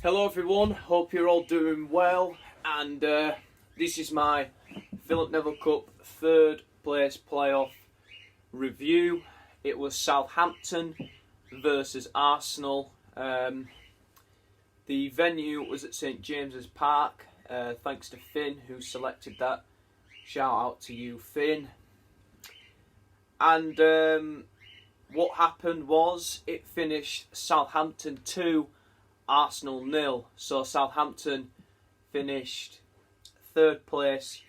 Hello everyone, hope you're all doing well, and this is my Philip Neville Cup third place playoff review. It was Southampton versus Arsenal. The venue was at St James's Park, thanks to Finn who selected that. Shout out to you, Finn. And what happened was it finished Southampton 2, Arsenal 0. So Southampton finished third place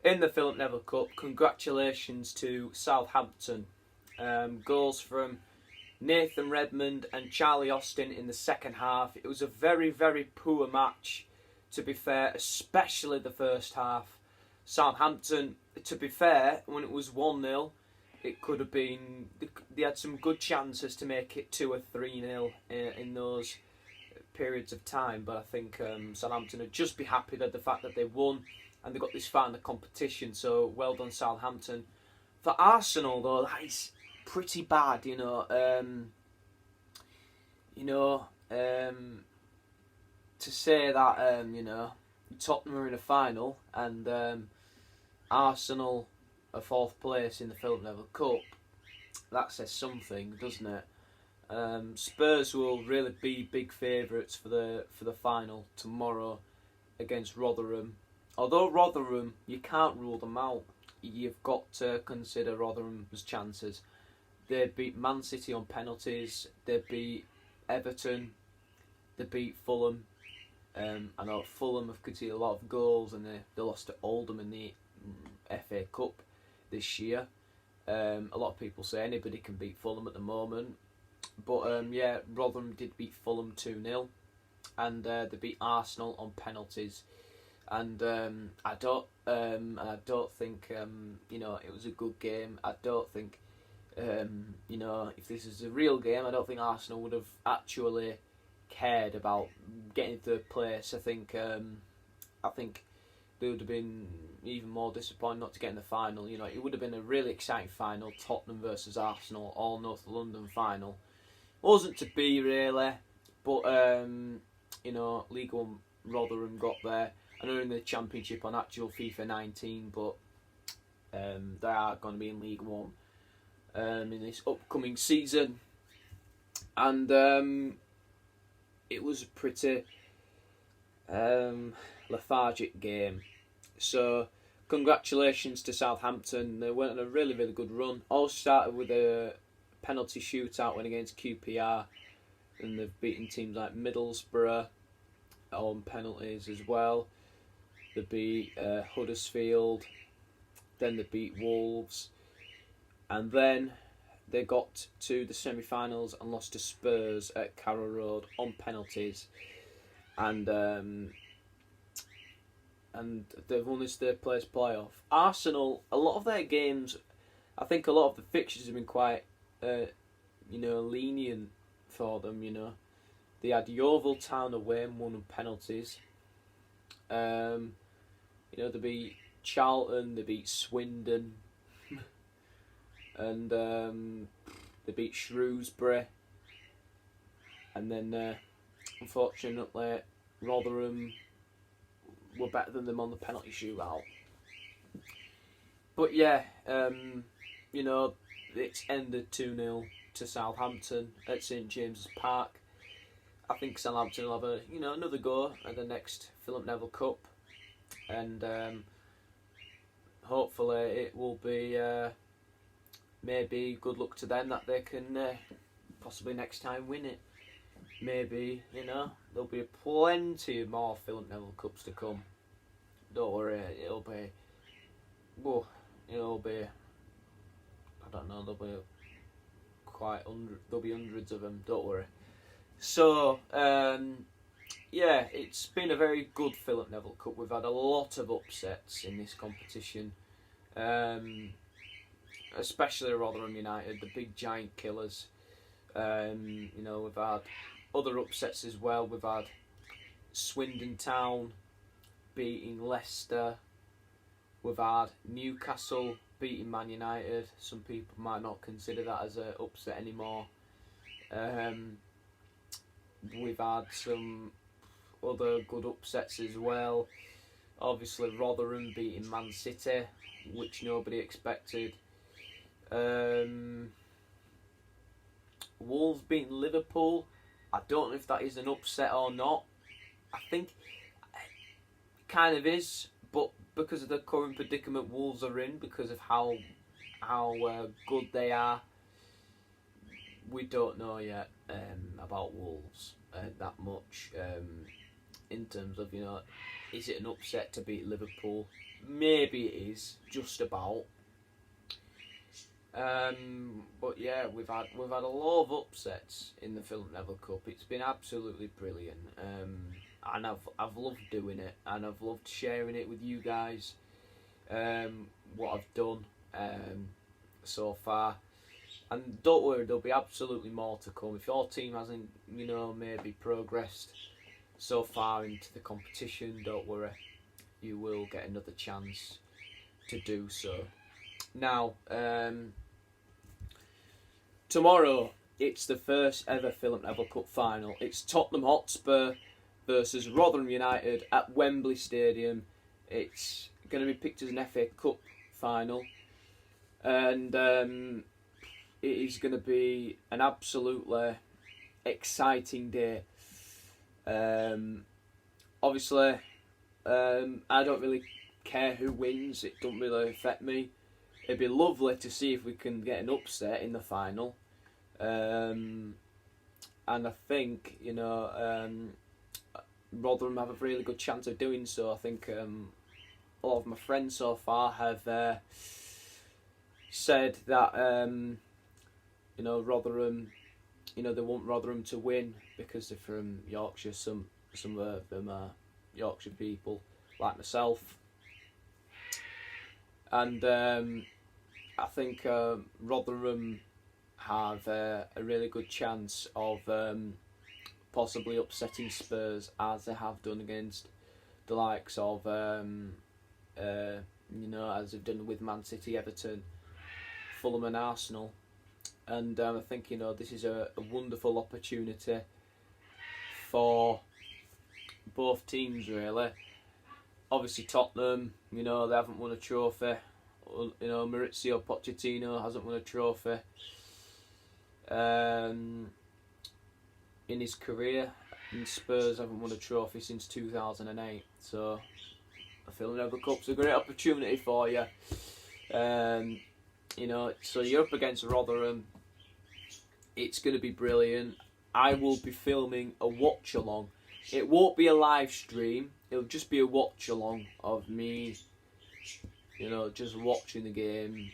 in the Philip Neville Cup. Congratulations to Southampton. Goals from Nathan Redmond and Charlie Austin in the second half. It was a very, very poor match, to be fair, especially the first half. Southampton, to be fair, when it was 1-0, it could have been, they had some good chances to make it 2 or 3-0 in those periods of time, but I think Southampton would just be happy that the fact that they won and they got this far in the competition, so well done Southampton. For Arsenal though, that is pretty bad, to say that Tottenham are in a final and Arsenal are fourth place in the Philip Neville Cup, that says something, doesn't it? Spurs will really be big favourites for the final tomorrow against Rotherham. Although Rotherham, you can't rule them out. You've got to consider Rotherham's chances. They beat Man City on penalties. They beat Everton. They beat Fulham. I know Fulham have conceded a lot of goals, and they lost to Oldham in the FA Cup this year. A lot of people say anybody can beat Fulham at the moment. But Rotherham did beat Fulham 2-0, and they beat Arsenal on penalties. And I don't think it was a good game. I don't think if this is a real game, I don't think Arsenal would have actually cared about getting third place. I think they would have been even more disappointed not to get in the final. It would have been a really exciting final, Tottenham versus Arsenal, all North London final. Wasn't to be really, but League One Rotherham got there. I know in the Championship on actual FIFA 19, but they are going to be in League One in this upcoming season. And it was a pretty lethargic game. So congratulations to Southampton. They went on a really, really good run. All started with a penalty shootout win against QPR, and they've beaten teams like Middlesbrough on penalties as well. They beat Huddersfield, then they beat Wolves, and then they got to the semi-finals and lost to Spurs at Carrow Road on penalties, and they've won this third place playoff. Arsenal, a lot of their games, I think a lot of the fixtures have been quite lenient for them. They had Yeovil Town away and won on penalties. They beat Charlton, they beat Swindon, and they beat Shrewsbury, and then unfortunately Rotherham were better than them on the penalty shootout. But it's ended 2-0 to Southampton at St James's Park. I think Southampton will have another go at the next Philip Neville Cup, and hopefully it will be maybe good luck to them that they can possibly next time win it. Maybe there'll be plenty more Philip Neville Cups to come. Don't worry, it'll be. I don't know. There'll be hundreds of them. Don't worry. So it's been a very good Philip Neville Cup. We've had a lot of upsets in this competition, especially Rotherham United, the big giant killers. We've had other upsets as well. We've had Swindon Town beating Leicester. We've had Newcastle beating Man United. Some people might not consider that as an upset anymore. We've had some other good upsets as well. Obviously, Rotherham beating Man City, which nobody expected. Wolves beating Liverpool. I don't know if that is an upset or not. I think it kind of is, but because of the current predicament Wolves are in, because of how good they are, we don't know yet about Wolves that much. In terms of, is it an upset to beat Liverpool? Maybe it is, just about. But yeah, we've had a lot of upsets in the Philip Neville Cup. It's been absolutely brilliant, and I've loved doing it, and I've loved sharing it with you guys. What I've done so far, and don't worry, there'll be absolutely more to come. If your team hasn't, maybe progressed so far into the competition, don't worry, you will get another chance to do so. Now, tomorrow it's the first ever Philip Neville Cup Final. It's Tottenham Hotspur versus Rotherham United at Wembley Stadium. It's going to be picked as an FA Cup final, and it is going to be an absolutely exciting day. Obviously, I don't really care who wins. It doesn't really affect me. It'd be lovely to see if we can get an upset in the final. And I think, Rotherham have a really good chance of doing so. I think a lot of my friends so far have said that, Rotherham, they want Rotherham to win because they're from Yorkshire. Some of them are Yorkshire people, like myself. And I think Rotherham have a really good chance of possibly upsetting Spurs, as they have done against the likes of, as they've done with Man City, Everton, Fulham and Arsenal. And I think, this is a wonderful opportunity for both teams, really. Obviously Tottenham, they haven't won a trophy. Maurizio Pochettino hasn't won a trophy in his career, and Spurs haven't won a trophy since 2008. So I feel the Neville Cup's a great opportunity for you. So you're up against Rotherham. It's going to be brilliant. I will be filming a watch along. It won't be a live stream. It'll just be a watch along of me, just watching the game.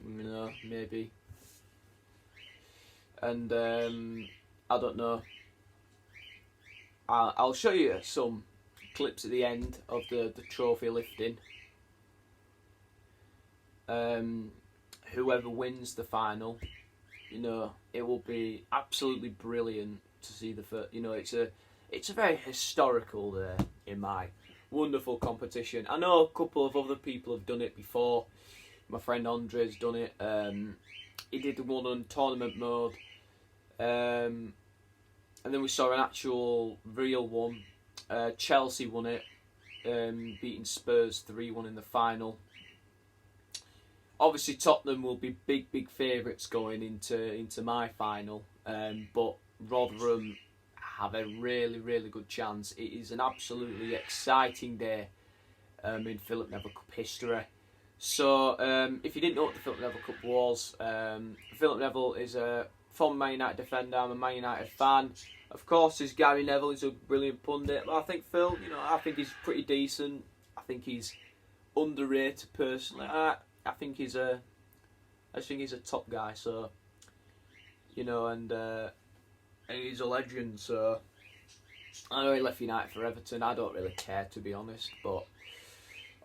Maybe. And I don't know. I'll show you some clips at the end of the trophy lifting. Whoever wins the final, it will be absolutely brilliant to see the first. It's a very historical day in my wonderful competition. I know a couple of other people have done it before. My friend Andre's done it. He did one on tournament mode, and then we saw an actual real one. Chelsea won it, beating Spurs 3-1 in the final. Obviously, Tottenham will be big favourites going into my final, but Rotherham have a really good chance. It is an absolutely exciting day in Philip Neville Cup history. So, if you didn't know what the Philip Neville Cup was, Philip Neville is a former Man United defender. I'm a Man United fan. Of course, there's Gary Neville. He's a brilliant pundit. But I think Phil, I think he's pretty decent. I think he's underrated personally. I think he's a top guy. So, and he's a legend. So, I know he left United for Everton. I don't really care, to be honest, but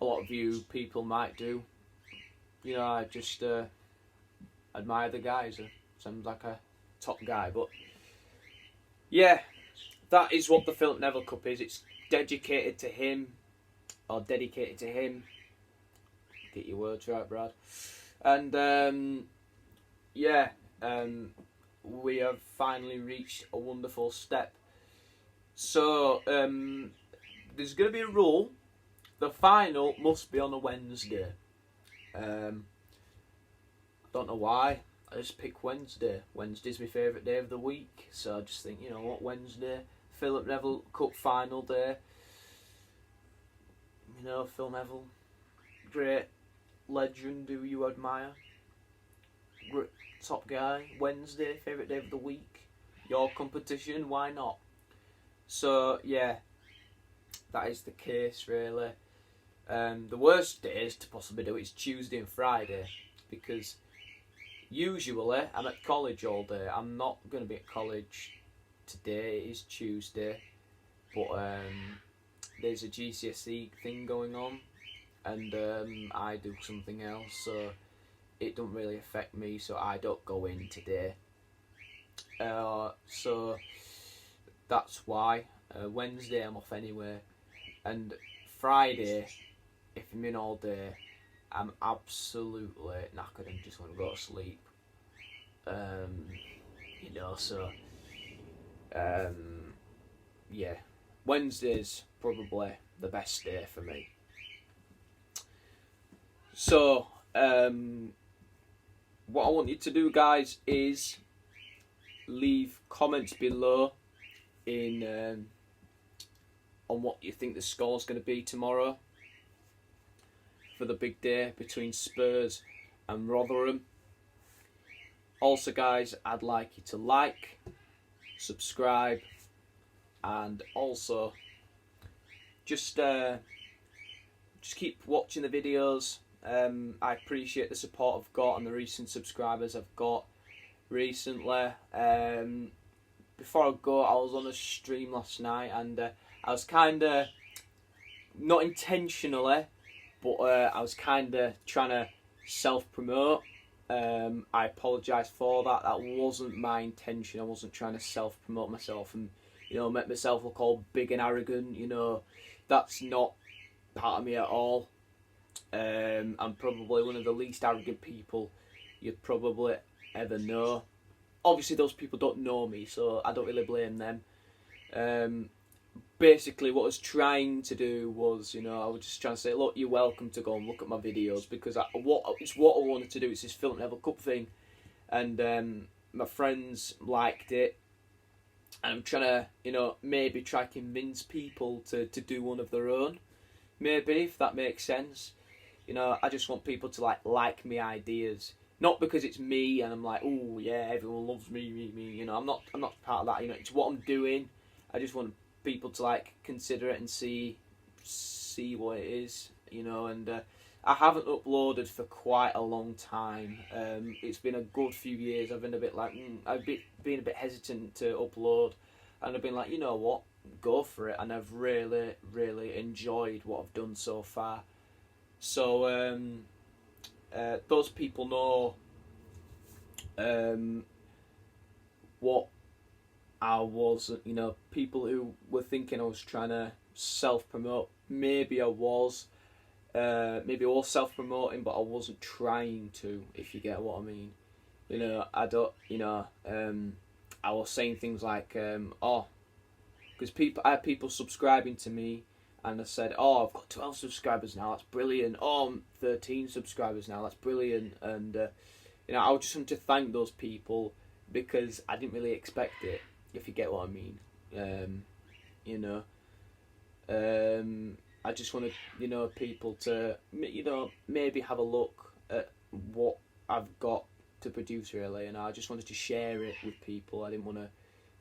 a lot of you people might do. I just admire the guy. Sounds like a top guy. But yeah, that is what the Philip Neville Cup is. It's dedicated to him. Get your words right, Brad. And we have finally reached a wonderful step So there's going to be a rule. The final must be on a Wednesday. I don't know why. I just pick Wednesday. Wednesday's my favourite day of the week. So I just think, you know what, Wednesday, Philip Neville Cup Final day. You know, Phil Neville, great legend who you admire. Great, top guy. Wednesday, favourite day of the week. Your competition, why not? So, yeah, that is the case, really. The worst days to possibly do it is Tuesday and Friday, because usually I'm at college all day. I'm not going to be at college today. It is Tuesday, but there's a GCSE thing going on, and I do something else, so it don't really affect me, so I don't go in today. So that's why. Wednesday I'm off anyway, and Friday, if I'm in all day, I'm absolutely knackered and just want to go to sleep. You know, so yeah, Wednesday's probably the best day for me. So what I want you to do, guys, is leave comments below in on what you think the score's going to be tomorrow for the big day between Spurs and Rotherham. Also, guys, I'd like you to like, subscribe, and also just keep watching the videos. I appreciate the support I've got and the recent subscribers I've got recently. Before I go, I was on a stream last night, and I was kind of, not intentionally, but I was kind of trying to self-promote. I apologise for that. That wasn't my intention. I wasn't trying to self-promote myself and, you know, make myself look all big and arrogant. You know, that's not part of me at all. I'm probably one of the least arrogant people you'd probably ever know. Obviously, those people don't know me, so I don't really blame them. Basically, what I was trying to do was, you know, I was just trying to say, look, you're welcome to go and look at my videos, because it's what I wanted to do. It's this Philip Neville Cup thing, and my friends liked it, and I'm trying to, you know, maybe try to convince people to do one of their own, maybe, if that makes sense. You know, I just want people to like me ideas. Not because it's me and I'm like, oh yeah, everyone loves me. You know, I'm not part of that. You know, it's what I'm doing. I just want people to consider it and see what it is. You know, and I haven't uploaded for quite a long time. It's been a good few years. I've been a bit I've been a bit hesitant to upload, and I've been like, you know what, go for it. And I've really enjoyed what I've done so far. So those people know what I was, you know, people who were thinking I was trying to self-promote. Maybe I was self-promoting, but I wasn't trying to, if you get what I mean. You know, I was saying things like, because I had people subscribing to me, and I said, oh, I've got 12 subscribers now, that's brilliant. Oh, I'm 13 subscribers now, that's brilliant. And, you know, I just want to thank those people, because I didn't really expect it, if you get what I mean. You know, I just want to, you know, people to, you know, maybe have a look at what I've got to produce, really. And I just wanted to share it with people. I didn't want to,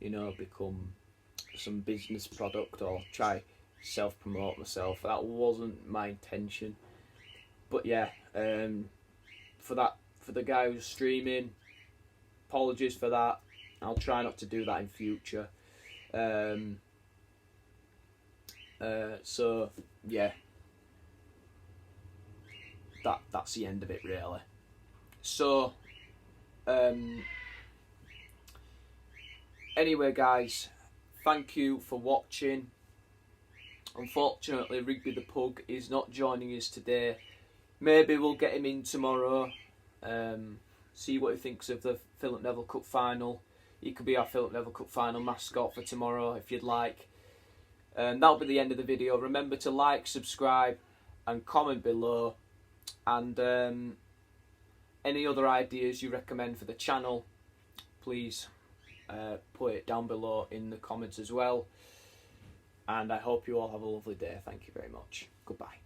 you know, become some business product or try self-promote myself. That wasn't my intention. But yeah, for the guy who's streaming, apologies for that. I'll try not to do that in future. So yeah, that's the end of it, really. So anyway, guys, thank you for watching. Unfortunately, Rigby the Pug is not joining us today. Maybe we'll get him in tomorrow. See what he thinks of the Philip Neville Cup Final. He could be our Philip Neville Cup Final mascot for tomorrow, if you'd like. That'll be the end of the video. Remember to like, subscribe and comment below, and any other ideas you recommend for the channel, please put it down below in the comments as well. And I hope you all have a lovely day. Thank you very much. Goodbye.